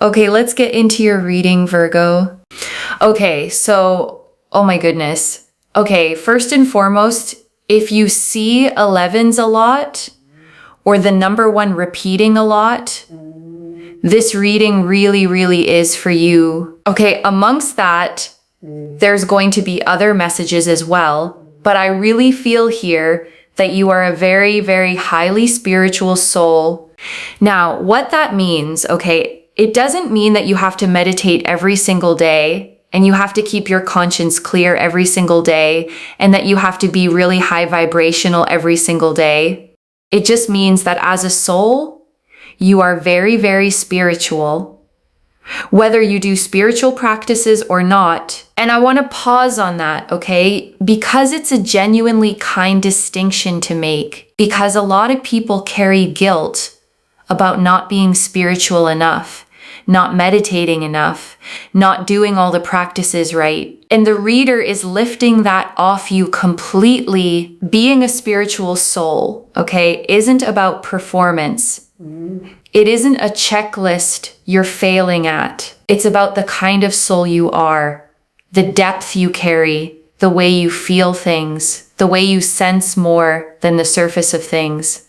Okay, let's get into your reading, Virgo. Okay, so, oh my goodness. Okay, first and foremost, if you see 11s a lot, or the number 1 repeating a lot, this reading really, really is for you. Okay, amongst that, there's going to be other messages as well, but I really feel here that you are a very, very highly spiritual soul. Now, what that means, okay, it doesn't mean that you have to meditate every single day and you have to keep your conscience clear every single day and that you have to be really high vibrational every single day. It just means that as a soul, you are very, very spiritual. Whether you do spiritual practices or not. And I want to pause on that, okay? Because it's a genuinely kind distinction to make. Because a lot of people carry guilt about not being spiritual enough, not meditating enough, not doing all the practices right. And the reader is lifting that off you completely. Being a spiritual soul, okay, isn't about performance. It isn't a checklist you're failing at. It's about the kind of soul you are, the depth you carry, the way you feel things, the way you sense more than the surface of things.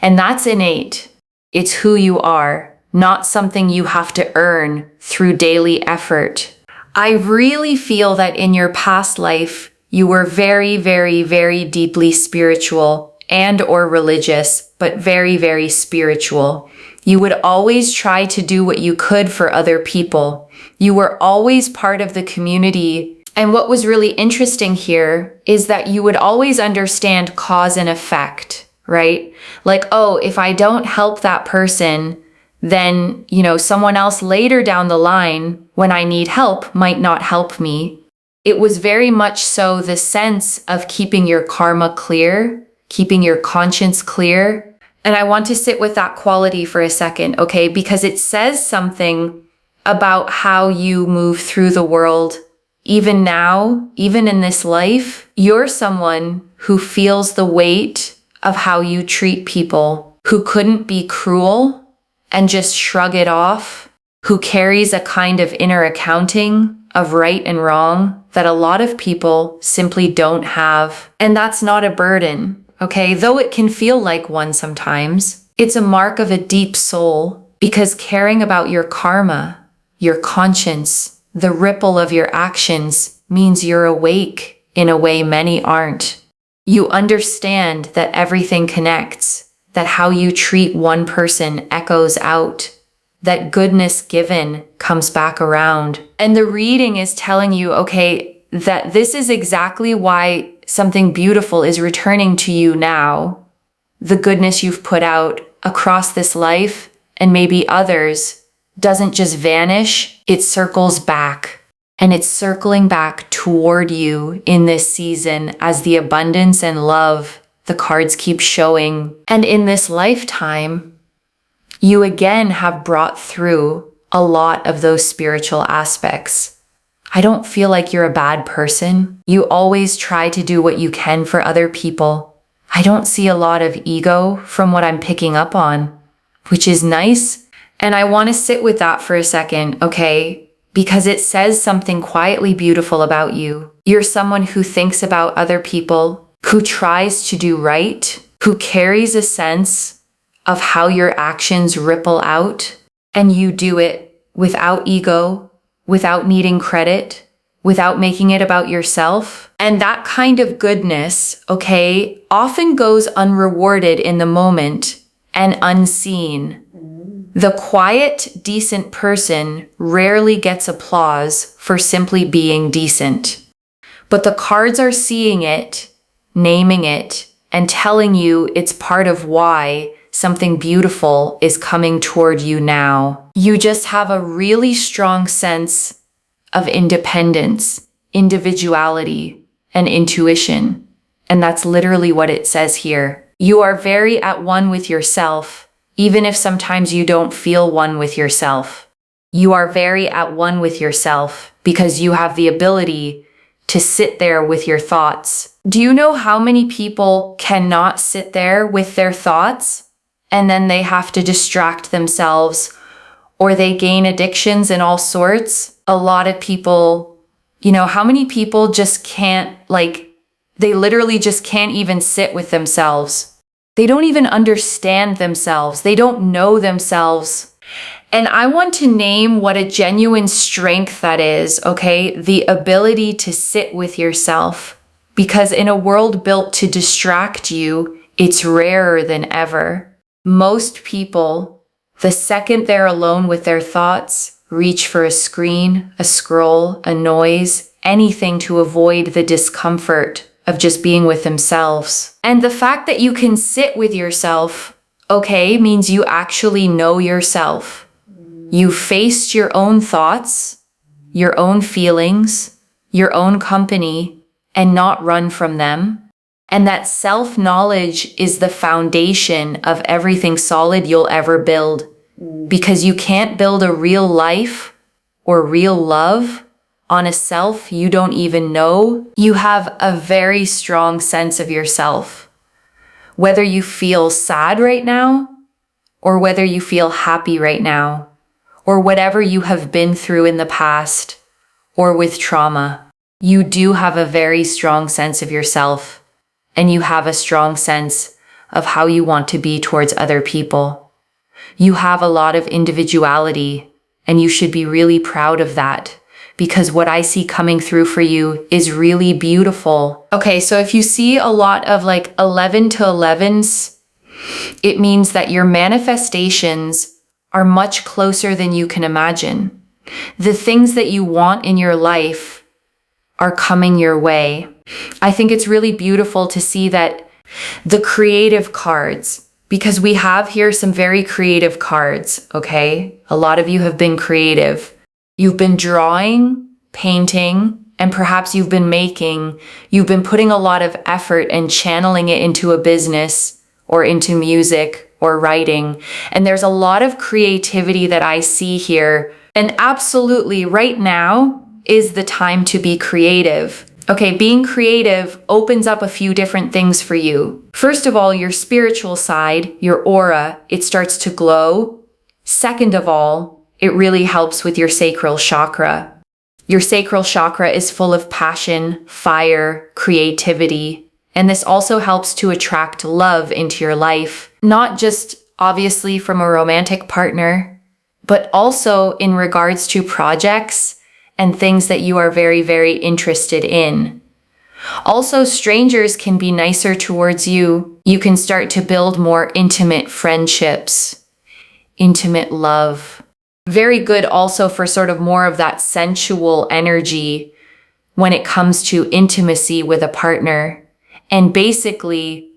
And that's innate. It's who you are, not something you have to earn through daily effort. I really feel that in your past life, you were very, very, very deeply spiritual and or religious, but very, very spiritual. You would always try to do what you could for other people. You were always part of the community. And what was really interesting here is that you would always understand cause and effect, right? Like, oh, if I don't help that person, then, someone else later down the line, when I need help, might not help me. It was very much so the sense of keeping your karma clear, keeping your conscience clear. And I want to sit with that quality for a second, okay? Because it says something about how you move through the world. Even now, even in this life, you're someone who feels the weight of how you treat people, who couldn't be cruel and just shrug it off, who carries a kind of inner accounting of right and wrong that a lot of people simply don't have. And that's not a burden. Okay, though it can feel like one sometimes, it's a mark of a deep soul because caring about your karma, your conscience, the ripple of your actions means you're awake in a way many aren't. You understand that everything connects, that how you treat one person echoes out, that goodness given comes back around. And the reading is telling you, okay, that this is exactly why something beautiful is returning to you now. The goodness you've put out across this life and maybe others doesn't just vanish, it circles back. And it's circling back toward you in this season as the abundance and love the cards keep showing. And in this lifetime, you again have brought through a lot of those spiritual aspects. I don't feel like you're a bad person. You always try to do what you can for other people. I don't see a lot of ego from what I'm picking up on, which is nice. And I want to sit with that for a second, okay? Because it says something quietly beautiful about you. You're someone who thinks about other people, who tries to do right, who carries a sense of how your actions ripple out, and you do it without ego, without needing credit, without making it about yourself. And that kind of goodness, okay, often goes unrewarded in the moment and unseen. The quiet, decent person rarely gets applause for simply being decent. But the cards are seeing it, naming it, and telling you it's part of why something beautiful is coming toward you now. You just have a really strong sense of independence, individuality, and intuition. And that's literally what it says here. You are very at one with yourself, even if sometimes you don't feel one with yourself. You are very at one with yourself because you have the ability to sit there with your thoughts. Do you know how many people cannot sit there with their thoughts? And then they have to distract themselves or they gain addictions and all sorts. A lot of people, how many people just can't, they literally just can't even sit with themselves. They don't even understand themselves. They don't know themselves. And I want to name what a genuine strength that is, okay? The ability to sit with yourself. Because in a world built to distract you, it's rarer than ever. Most people, the second they're alone with their thoughts, reach for a screen, a scroll, a noise, anything to avoid the discomfort of just being with themselves. And the fact that you can sit with yourself, okay, means you actually know yourself. You faced your own thoughts, your own feelings, your own company, and not run from them. And that self-knowledge is the foundation of everything solid you'll ever build. Because you can't build a real life or real love on a self you don't even know. You have a very strong sense of yourself. Whether you feel sad right now, or whether you feel happy right now, or whatever you have been through in the past, or with trauma, you do have a very strong sense of yourself, and you have a strong sense of how you want to be towards other people. You have a lot of individuality, and you should be really proud of that, because what I see coming through for you is really beautiful. Okay, so if you see a lot of 11 to 11s, it means that your manifestations are much closer than you can imagine. The things that you want in your life are coming your way. I think it's really beautiful to see that the creative cards, because we have here some very creative cards, okay? A lot of you have been creative. You've been drawing, painting, and perhaps you've been putting a lot of effort and channeling it into a business or into music or writing. And there's a lot of creativity that I see here. And absolutely right now is the time to be creative. Okay, being creative opens up a few different things for you. First of all, your spiritual side, your aura, it starts to glow. Second of all, it really helps with your sacral chakra. Your sacral chakra is full of passion, fire, creativity, and this also helps to attract love into your life, not just obviously from a romantic partner, but also in regards to projects and things that you are very, very interested in. Also, strangers can be nicer towards you. You can start to build more intimate friendships, intimate love. Very good also for sort of more of that sensual energy when it comes to intimacy with a partner. And basically,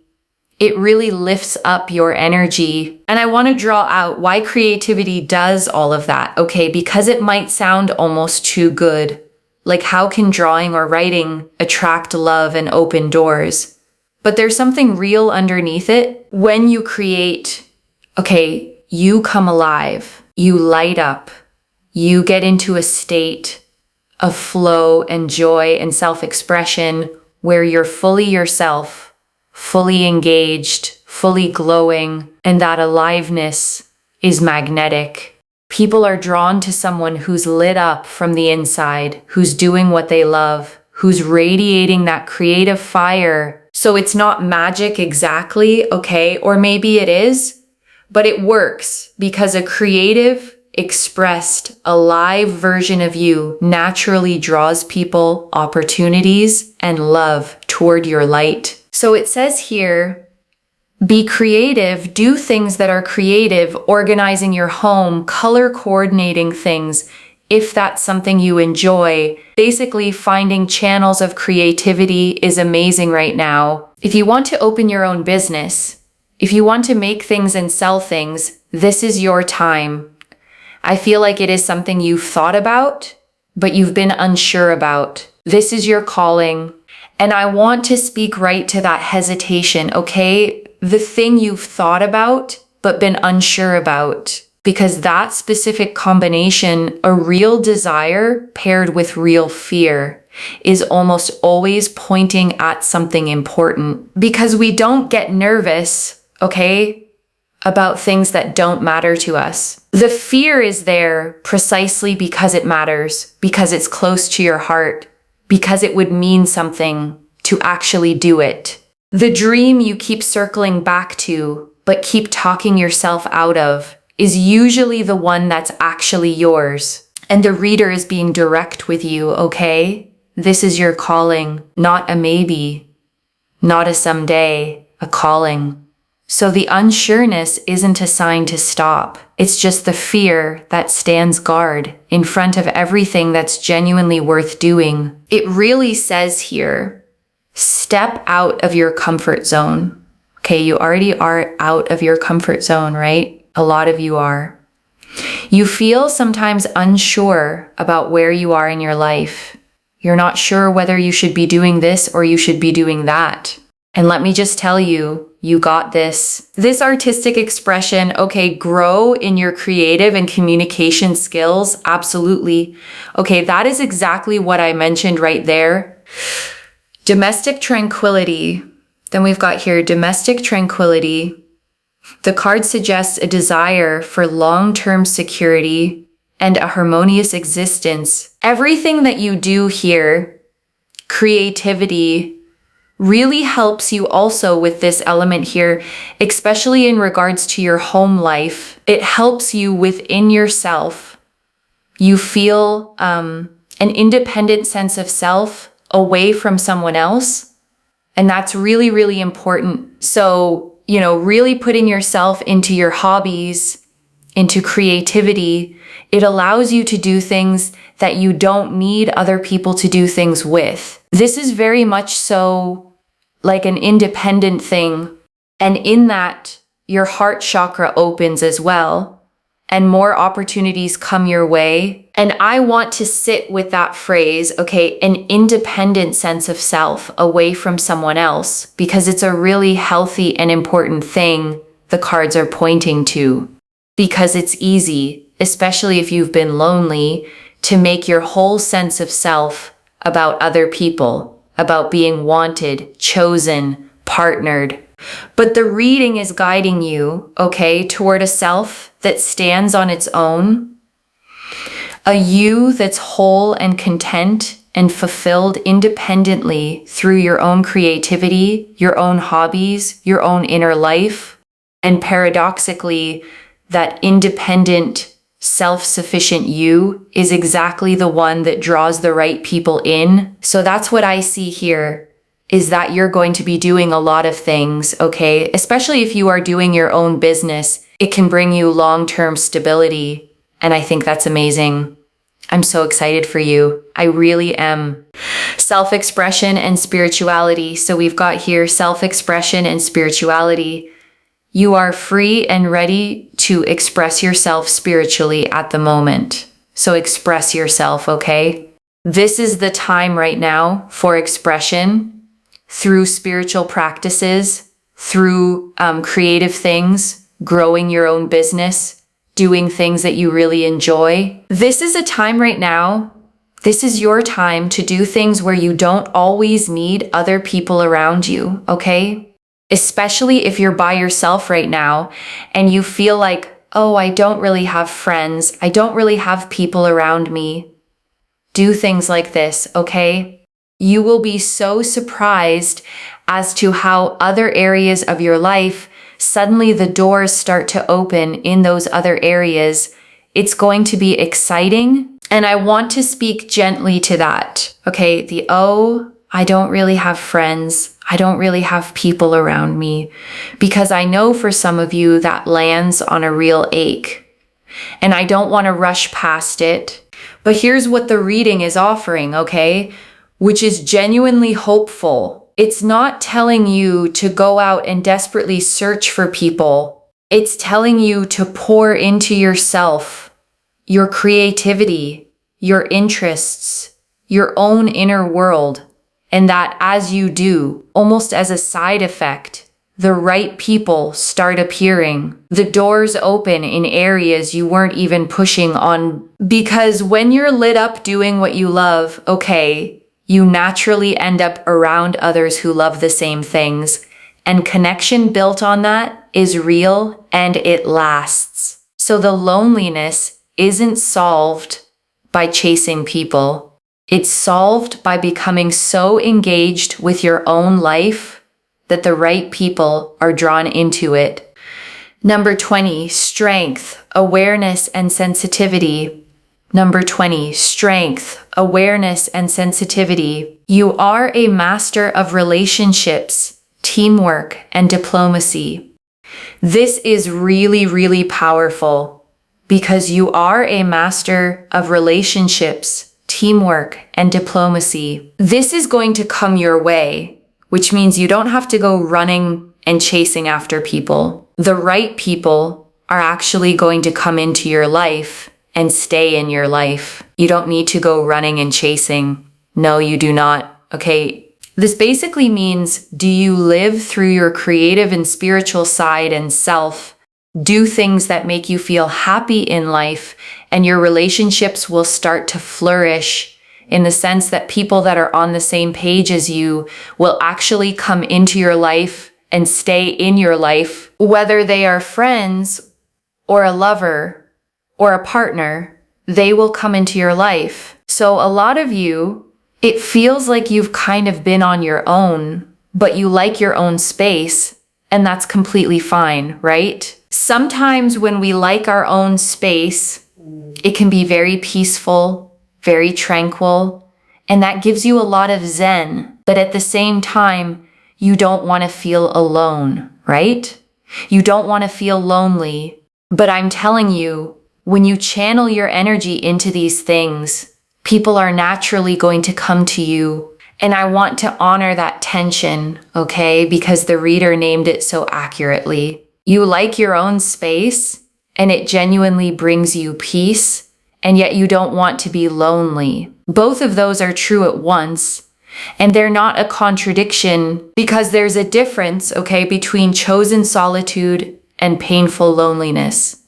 it really lifts up your energy. And I want to draw out why creativity does all of that, okay? Because it might sound almost too good. Like, how can drawing or writing attract love and open doors? But there's something real underneath it. When you create, okay, you come alive, you light up, you get into a state of flow and joy and self-expression where you're fully yourself, fully engaged, fully glowing, and that aliveness is magnetic. People are drawn to someone who's lit up from the inside, who's doing what they love, who's radiating that creative fire. So it's not magic exactly, okay? Or maybe it is, but it works because a creative, expressed, alive version of you naturally draws people, opportunities, and love toward your light. So it says here, be creative, do things that are creative, organizing your home, color coordinating things, if that's something you enjoy. Basically, finding channels of creativity is amazing right now. If you want to open your own business, if you want to make things and sell things, this is your time. I feel like it is something you've thought about, but you've been unsure about. This is your calling. And I want to speak right to that hesitation, okay? The thing you've thought about, but been unsure about. Because that specific combination, a real desire paired with real fear, is almost always pointing at something important. Because we don't get nervous, okay, about things that don't matter to us. The fear is there precisely because it matters, because it's close to your heart, because it would mean something to actually do it. The dream you keep circling back to, but keep talking yourself out of, is usually the one that's actually yours. And the reader is being direct with you, okay? This is your calling, not a maybe, not a someday, a calling. So the unsureness isn't a sign to stop. It's just the fear that stands guard in front of everything that's genuinely worth doing. It really says here, step out of your comfort zone. Okay, you already are out of your comfort zone, right? A lot of you are. You feel sometimes unsure about where you are in your life. You're not sure whether you should be doing this or you should be doing that. And let me just tell you, you got this. This artistic expression, okay, grow in your creative and communication skills. Absolutely. Okay, that is exactly what I mentioned right there. Domestic tranquility. Then we've got here domestic tranquility. The card suggests a desire for long-term security and a harmonious existence. Everything that you do here, creativity, really helps you also with this element here, especially in regards to your home life. It helps you within yourself. You feel an independent sense of self away from someone else. And that's really, really important. So, really putting yourself into your hobbies, into creativity, it allows you to do things that you don't need other people to do things with. This is very much so like an independent thing. And in that, your heart chakra opens as well, and more opportunities come your way. And I want to sit with that phrase, okay, an independent sense of self away from someone else, because it's a really healthy and important thing the cards are pointing to. Because it's easy, especially if you've been lonely, to make your whole sense of self about other people, about being wanted, chosen, partnered. But the reading is guiding you, okay, toward a self that stands on its own, a you that's whole and content and fulfilled independently through your own creativity, your own hobbies, your own inner life. And paradoxically, that independent, self-sufficient you is exactly the one that draws the right people in. So that's what I see here, is that you're going to be doing a lot of things, okay? Especially if you are doing your own business, it can bring you long-term stability. And I think that's amazing. I'm so excited for you. I really am. Self-expression and spirituality. So we've got here self-expression and spirituality. You are free and ready to express yourself spiritually at the moment. So express yourself, okay? This is the time right now for expression through spiritual practices, through creative things, growing your own business, doing things that you really enjoy. This is a time right now. This is your time to do things where you don't always need other people around you, okay? Especially if you're by yourself right now and you feel like, oh, I don't really have friends. I don't really have people around me. Do things like this, okay? You will be so surprised as to how other areas of your life, suddenly the doors start to open in those other areas. It's going to be exciting. And I want to speak gently to that, okay? I don't really have friends. I don't really have people around me, because I know for some of you that lands on a real ache, and I don't want to rush past it. But here's what the reading is offering, okay? Which is genuinely hopeful. It's not telling you to go out and desperately search for people. It's telling you to pour into yourself, your creativity, your interests, your own inner world. And that as you do, almost as a side effect, the right people start appearing. The doors open in areas you weren't even pushing on. Because when you're lit up doing what you love, okay, you naturally end up around others who love the same things. And connection built on that is real and it lasts. So the loneliness isn't solved by chasing people. It's solved by becoming so engaged with your own life that the right people are drawn into it. Number 20, strength, awareness, and sensitivity. Number 20, strength, awareness, and sensitivity. You are a master of relationships, teamwork, and diplomacy. This is really, really powerful because you are a master of relationships, teamwork, and diplomacy. This is going to come your way, which means you don't have to go running and chasing after people. The right people are actually going to come into your life and stay in your life. You don't need to go running and chasing. No, you do not. Okay. This basically means, do you live through your creative and spiritual side and self, do things that make you feel happy in life, and your relationships will start to flourish in the sense that people that are on the same page as you will actually come into your life and stay in your life, whether they are friends or a lover or a partner, they will come into your life. So a lot of you, it feels like you've kind of been on your own, but you like your own space, and that's completely fine, right? Sometimes when we like our own space, it can be very peaceful, very tranquil, and that gives you a lot of zen. But at the same time, you don't want to feel alone, right? You don't want to feel lonely. But I'm telling you, when you channel your energy into these things, people are naturally going to come to you. And I want to honor that tension, okay? Because the reader named it so accurately. You like your own space, and it genuinely brings you peace, and yet you don't want to be lonely. Both of those are true at once, and they're not a contradiction because there's a difference, okay, between chosen solitude and painful loneliness.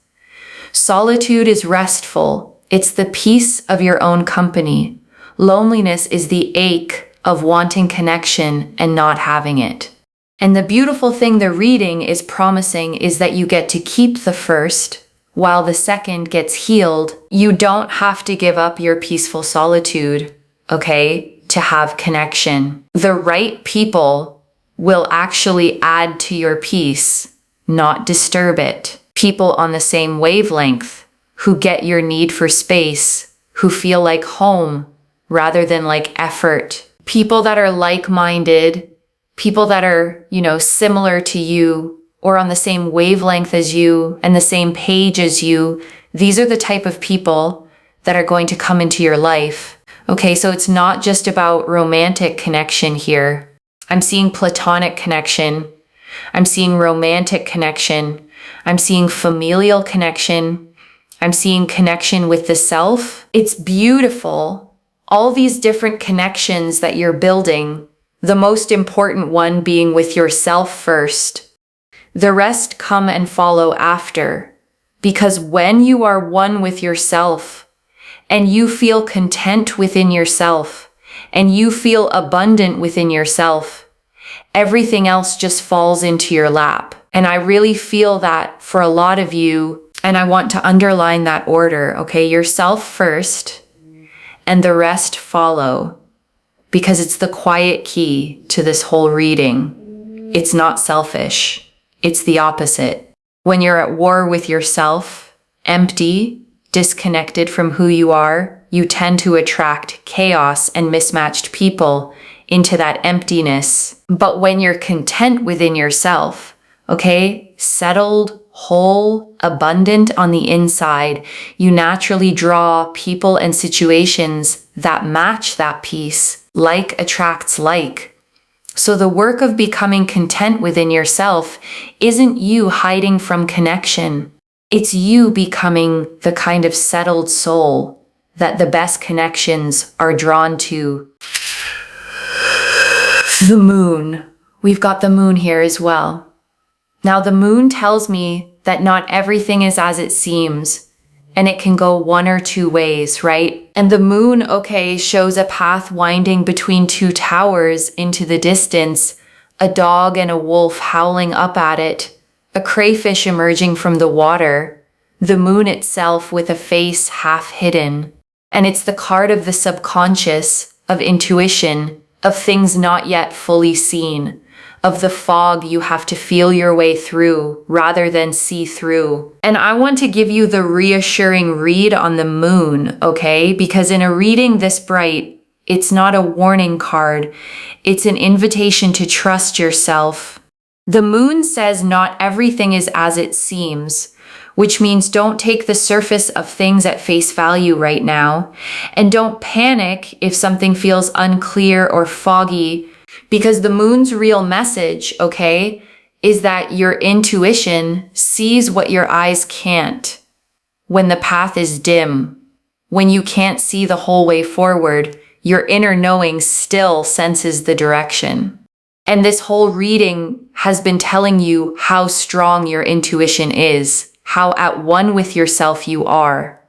Solitude is restful. It's the peace of your own company. Loneliness is the ache of wanting connection and not having it. And the beautiful thing the reading is promising is that you get to keep the first while the second gets healed. You don't have to give up your peaceful solitude, okay, to have connection. The right people will actually add to your peace, not disturb it. People on the same wavelength, who get your need for space, who feel like home rather than like effort. People that are like-minded, people that are, similar to you or on the same wavelength as you and the same page as you. These are the type of people that are going to come into your life. Okay, so it's not just about romantic connection here. I'm seeing platonic connection. I'm seeing romantic connection. I'm seeing familial connection. I'm seeing connection with the self. It's beautiful. All these different connections that you're building, the most important one being with yourself first. The rest come and follow after. Because when you are one with yourself and you feel content within yourself and you feel abundant within yourself, everything else just falls into your lap. And I really feel that for a lot of you. And I want to underline that order, okay? Yourself first, and the rest follow, because it's the quiet key to this whole reading. It's not selfish. It's the opposite. When you're at war with yourself, empty, disconnected from who you are, you tend to attract chaos and mismatched people into that emptiness. But when you're content within yourself, okay, settled, whole, abundant on the inside, you naturally draw people and situations that match that peace. Like attracts like. So the work of becoming content within yourself isn't you hiding from connection. It's you becoming the kind of settled soul that the best connections are drawn to. The moon. We've got the moon here as well. Now, the moon tells me that not everything is as it seems, and it can go one or two ways, right? And the moon, okay, shows a path winding between two towers into the distance, a dog and a wolf howling up at it, a crayfish emerging from the water, the moon itself with a face half hidden. And it's the card of the subconscious, of intuition, of things not yet fully seen, of the fog you have to feel your way through rather than see through. And I want to give you the reassuring read on the moon, okay? Because in a reading this bright, it's not a warning card. It's an invitation to trust yourself. The moon says not everything is as it seems, which means don't take the surface of things at face value right now. And don't panic if something feels unclear or foggy, because the moon's real message, okay, is that your intuition sees what your eyes can't. When the path is dim, when you can't see the whole way forward, your inner knowing still senses the direction. And this whole reading has been telling you how strong your intuition is, how at one with yourself you are.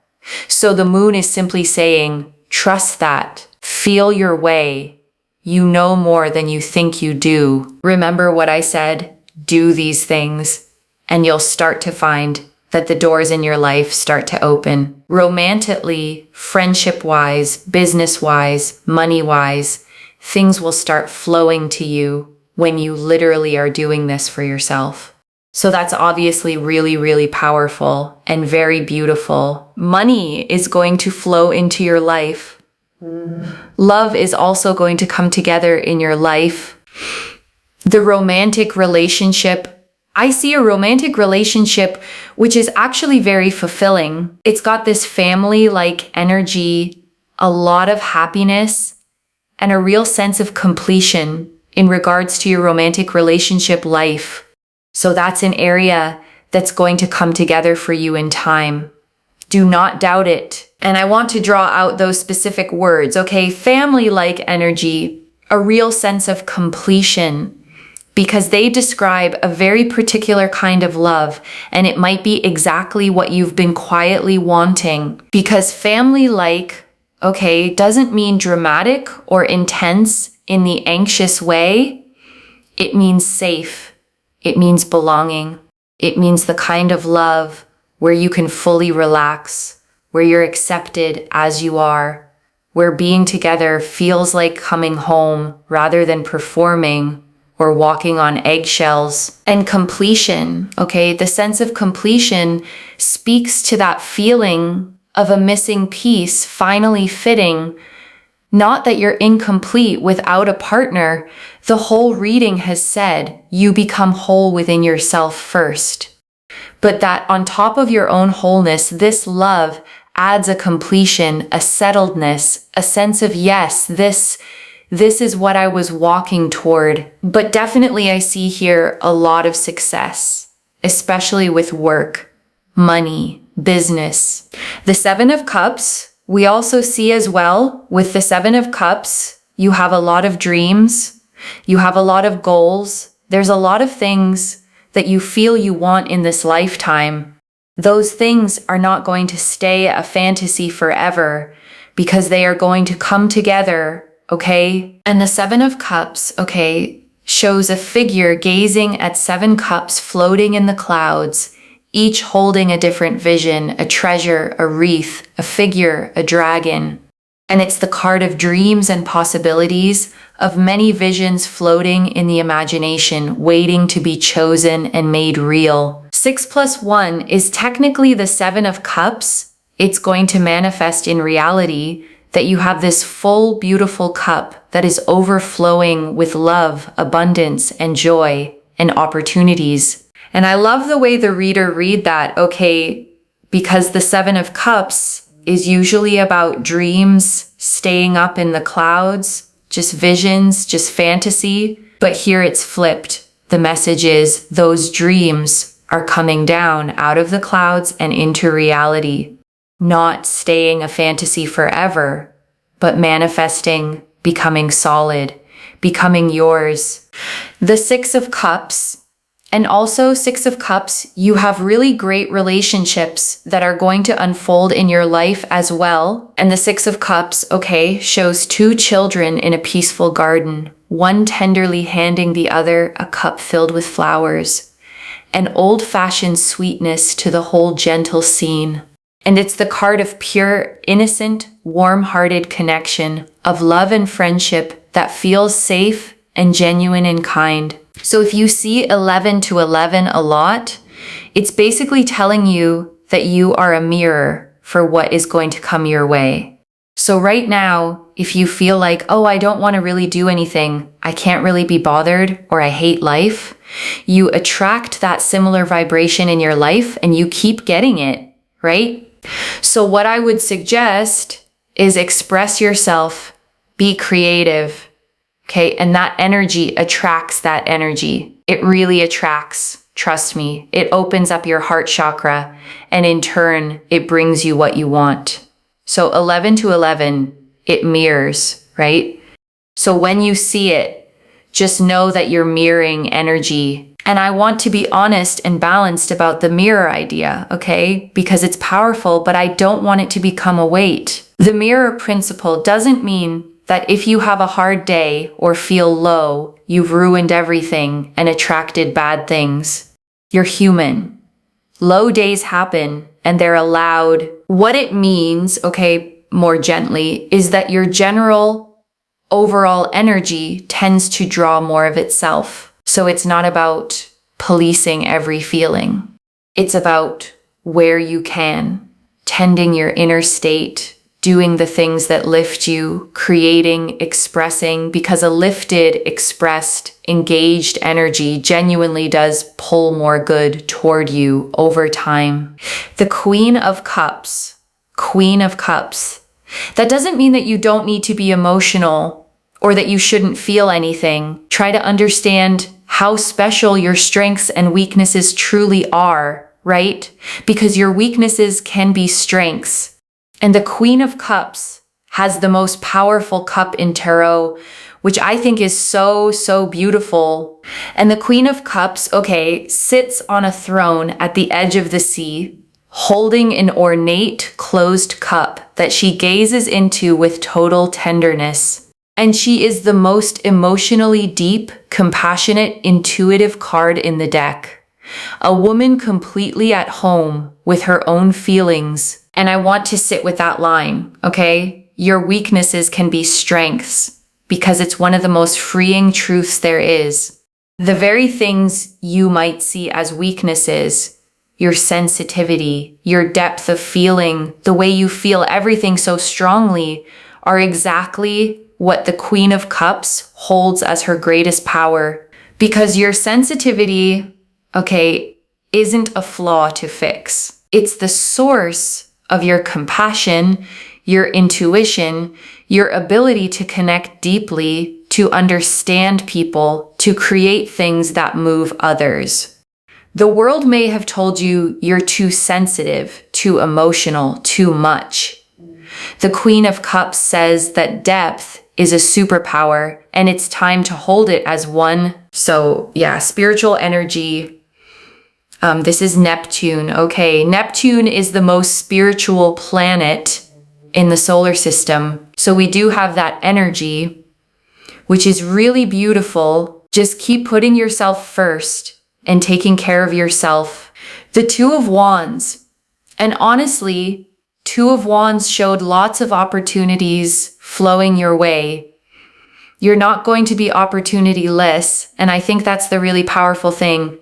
So the moon is simply saying, trust that, feel your way. You know more than you think you do. Remember what I said? Do these things, and you'll start to find that the doors in your life start to open. Romantically, friendship-wise, business-wise, money-wise, things will start flowing to you when you literally are doing this for yourself. So that's obviously really, really powerful and very beautiful. Money is going to flow into your life. Love is also going to come together in your life. The romantic relationship, I see a romantic relationship which is actually very fulfilling. It's got this family-like energy, a lot of happiness, and a real sense of completion in regards to your romantic relationship life. So that's an area that's going to come together for you in time. Do not doubt it. And I want to draw out those specific words, okay? Family-like energy, a real sense of completion, because they describe a very particular kind of love, and it might be exactly what you've been quietly wanting. Because family-like, okay, doesn't mean dramatic or intense in the anxious way. It means safe. It means belonging. It means the kind of love where you can fully relax, where you're accepted as you are, where being together feels like coming home rather than performing or walking on eggshells. And completion, okay, the sense of completion speaks to that feeling of a missing piece finally fitting. Not that you're incomplete without a partner. The whole reading has said you become whole within yourself first. But that on top of your own wholeness, this love adds a completion, a settledness, a sense of yes, this is what I was walking toward. But definitely I see here a lot of success, especially with work, money, business. The Seven of Cups, we also see as well with the Seven of Cups, you have a lot of dreams, you have a lot of goals. There's a lot of things that you feel you want in this lifetime. Those things are not going to stay a fantasy forever because they are going to come together, okay? And the Seven of Cups, okay, shows a figure gazing at 7 cups floating in the clouds, each holding a different vision, a treasure, a wreath, a figure, a dragon. And it's the card of dreams and possibilities, of many visions floating in the imagination, waiting to be chosen and made real. 6 + 1 is technically the 7 of Cups. It's going to manifest in reality that you have this full, beautiful cup that is overflowing with love, abundance, and joy, and opportunities. And I love the way the reader read that, okay, because the 7 of Cups is usually about dreams, staying up in the clouds, just visions, just fantasy. But here it's flipped. The message is those dreams are coming down out of the clouds and into reality, not staying a fantasy forever, but manifesting, becoming solid, becoming yours. The 6 of Cups, and also 6 of Cups, you have really great relationships that are going to unfold in your life as well. And the 6 of Cups, okay, shows 2 children in a peaceful garden. one tenderly handing the other a cup filled with flowers, an old-fashioned sweetness to the whole gentle scene. And it's the card of pure, innocent, warm-hearted connection, of love and friendship that feels safe and genuine and kind. So if you see 11 to 11 a lot, it's basically telling you that you are a mirror for what is going to come your way. So right now, if you feel like, oh, I don't want to really do anything, I can't really be bothered, or I hate life, you attract that similar vibration in your life and you keep getting it, right? So what I would suggest is express yourself, be creative, okay? And that energy attracts that energy. It really attracts, trust me. It opens up your heart chakra, and in turn, it brings you what you want. So 11 to 11, it mirrors, right? So when you see it, just know that you're mirroring energy. And I want to be honest and balanced about the mirror idea, okay? Because it's powerful, but I don't want it to become a weight. The mirror principle doesn't mean that if you have a hard day or feel low, you've ruined everything and attracted bad things. You're human. Low days happen and they're allowed. What it means, okay, more gently, is that your general overall energy tends to draw more of itself. So it's not about policing every feeling. It's about where you can, tending your inner state, doing the things that lift you, creating, expressing, because a lifted, expressed, engaged energy genuinely does pull more good toward you over time. The Queen of Cups, Queen of Cups. That doesn't mean that you don't need to be emotional or that you shouldn't feel anything. Try to understand how special your strengths and weaknesses truly are, right? Because your weaknesses can be strengths. And the Queen of Cups has the most powerful cup in tarot, which I think is so, so beautiful. And the Queen of Cups, okay, sits on a throne at the edge of the sea, holding an ornate closed cup that she gazes into with total tenderness. And she is the most emotionally deep, compassionate, intuitive card in the deck. A woman completely at home with her own feelings. And I want to sit with that line, okay? Your weaknesses can be strengths because it's one of the most freeing truths there is. The very things you might see as weaknesses, your sensitivity, your depth of feeling, the way you feel everything so strongly, are exactly what the Queen of Cups holds as her greatest power. Because your sensitivity, okay, isn't a flaw to fix. It's the source of your compassion, your intuition, your ability to connect deeply, to understand people, to create things that move others. The world may have told you you're too sensitive, too emotional, too much. The Queen of Cups says that depth is a superpower and it's time to hold it as one. So yeah, spiritual energy. This is Neptune. Okay, Neptune is the most spiritual planet in the solar system. So we do have that energy, which is really beautiful. Just keep putting yourself first and taking care of yourself. The Two of Wands. And honestly, Two of Wands showed lots of opportunities flowing your way. You're not going to be opportunity-less, and I think that's the really powerful thing.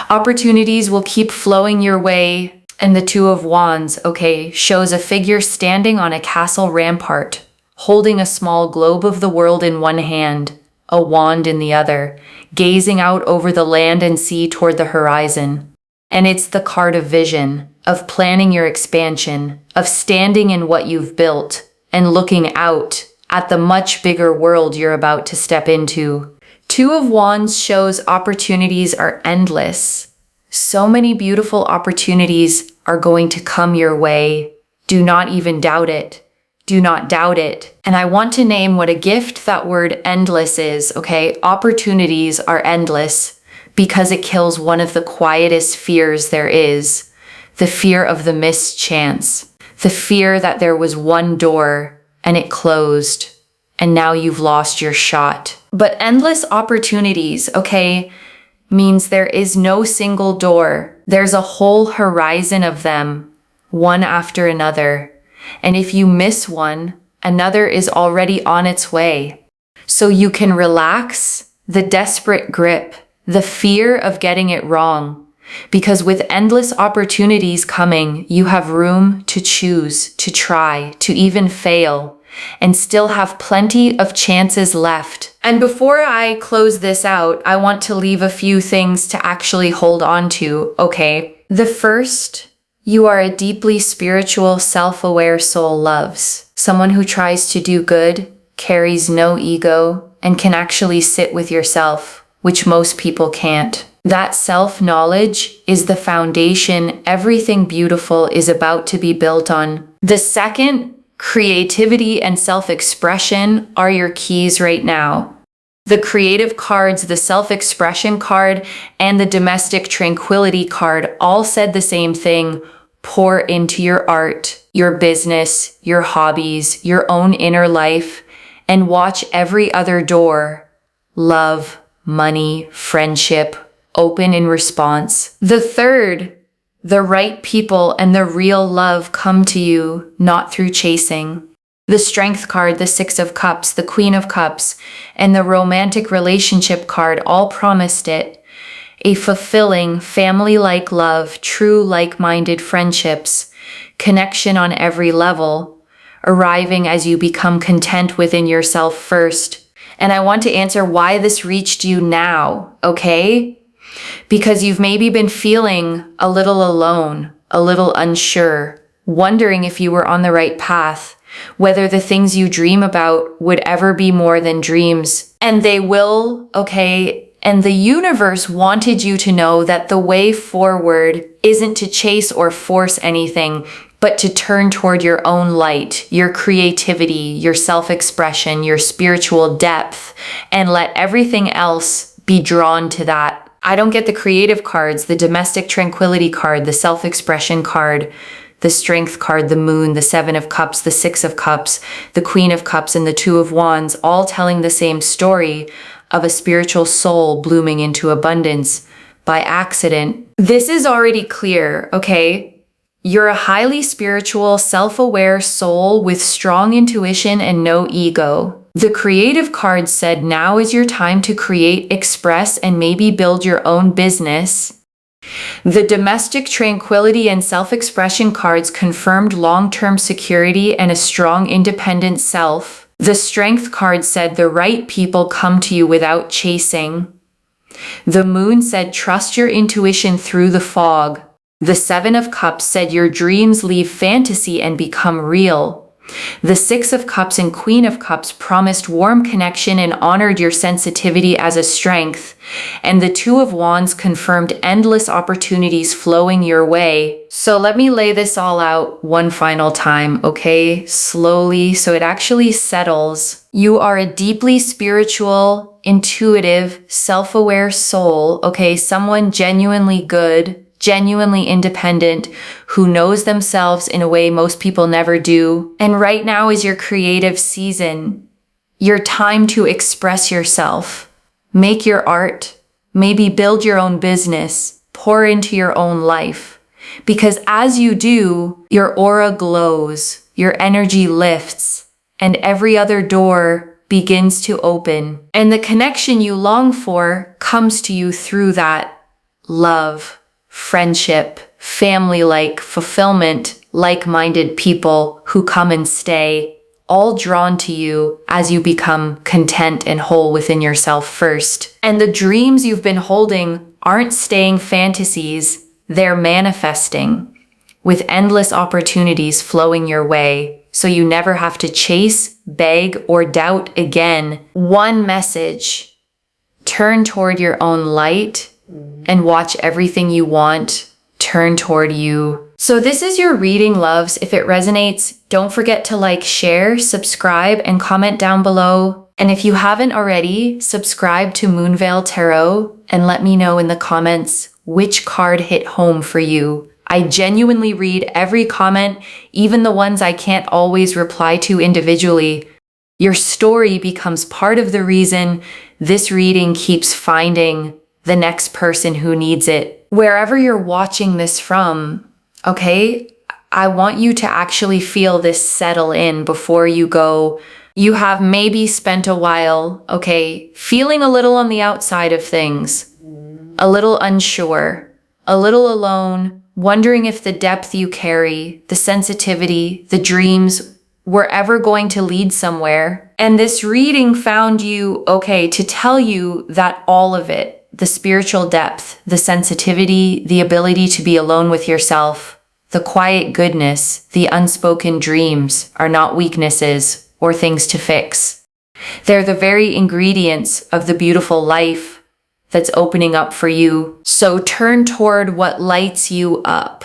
Opportunities will keep flowing your way. And the Two of Wands, okay, shows a figure standing on a castle rampart, holding a small globe of the world in one hand, a wand in the other, gazing out over the land and sea toward the horizon. And it's the card of vision, of planning your expansion, of standing in what you've built and looking out at the much bigger world you're about to step into. Two of Wands shows opportunities are endless. So many beautiful opportunities are going to come your way. Do not even doubt it. Do not doubt it. And I want to name what a gift that word endless is, okay? Opportunities are endless because it kills one of the quietest fears there is. The fear of the missed chance. The fear that there was one door and it closed and now you've lost your shot. But endless opportunities, okay, means there is no single door. There's a whole horizon of them, one after another. And if you miss one, another is already on its way. So you can relax the desperate grip, the fear of getting it wrong. Because with endless opportunities coming, you have room to choose, to try, to even fail, and still have plenty of chances left. And before I close this out, I want to leave a few things to actually hold on to, okay? The first, you are a deeply spiritual, self-aware soul loves. Someone who tries to do good, carries no ego, and can actually sit with yourself, which most people can't. That self-knowledge is the foundation everything beautiful is about to be built on. The second, creativity and self-expression are your keys right now. The creative cards, the self-expression card, and the domestic tranquility card all said the same thing. Pour into your art, your business, your hobbies, your own inner life, and watch every other door, love, money, friendship, open in response. The third, the right people and the real love come to you, not through chasing. The Strength card, the Six of Cups, the Queen of Cups, and the Romantic Relationship card all promised it. A fulfilling, family-like love, true like-minded friendships, connection on every level, arriving as you become content within yourself first. And I want to answer why this reached you now, okay? Because you've maybe been feeling a little alone, a little unsure, wondering if you were on the right path, whether the things you dream about would ever be more than dreams. And they will, okay? And the universe wanted you to know that the way forward isn't to chase or force anything, but to turn toward your own light, your creativity, your self-expression, your spiritual depth, and let everything else be drawn to that. I don't get the creative cards, the domestic tranquility card, the self-expression card, the Strength card, the Moon, the Seven of Cups, the Six of Cups, the Queen of Cups, and the Two of Wands, all telling the same story of a spiritual soul blooming into abundance by accident. This is already clear, okay? You're a highly spiritual, self-aware soul with strong intuition and no ego. The creative card said now is your time to create, express, and maybe build your own business. The domestic tranquility and self-expression cards confirmed long-term security and a strong independent self. The Strength card said the right people come to you without chasing. The Moon said trust your intuition through the fog. The Seven of Cups said your dreams leave fantasy and become real. The Six of Cups and Queen of Cups promised warm connection and honored your sensitivity as a strength. And the Two of Wands confirmed endless opportunities flowing your way. So let me lay this all out one final time, okay? Slowly, so it actually settles. You are a deeply spiritual, intuitive, self-aware soul, okay? Someone genuinely good, genuinely independent, who knows themselves in a way most people never do. And right now is your creative season, your time to express yourself, make your art, maybe build your own business, pour into your own life. Because as you do, your aura glows, your energy lifts, and every other door begins to open. And the connection you long for comes to you through that love, friendship, family-like fulfillment, like-minded people who come and stay, all drawn to you as you become content and whole within yourself first. And the dreams you've been holding aren't staying fantasies, they're manifesting with endless opportunities flowing your way, so you never have to chase, beg, or doubt again. One message: turn toward your own light and watch everything you want turn toward you. So this is your reading, loves. If it resonates, don't forget to like, share, subscribe, and comment down below. And if you haven't already, subscribe to Moonveil Tarot and let me know in the comments which card hit home for you. I genuinely read every comment, even the ones I can't always reply to individually. Your story becomes part of the reason this reading keeps finding the next person who needs it. Wherever you're watching this from, okay, I want you to actually feel this settle in before you go. You have maybe spent a while, okay, feeling a little on the outside of things, a little unsure, a little alone, wondering if the depth you carry, the sensitivity, the dreams were ever going to lead somewhere. And this reading found you, okay, to tell you that all of it, the spiritual depth, the sensitivity, the ability to be alone with yourself, the quiet goodness, the unspoken dreams are not weaknesses or things to fix. They're the very ingredients of the beautiful life that's opening up for you. So turn toward what lights you up,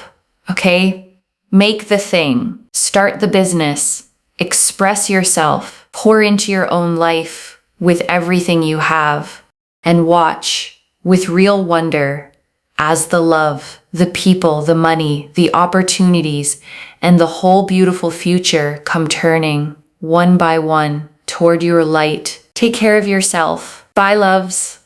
okay? Make the thing, start the business, express yourself, pour into your own life with everything you have, and watch with real wonder as the love, the people, the money, the opportunities, and the whole beautiful future come turning one by one toward your light. Take care of yourself. Bye, loves.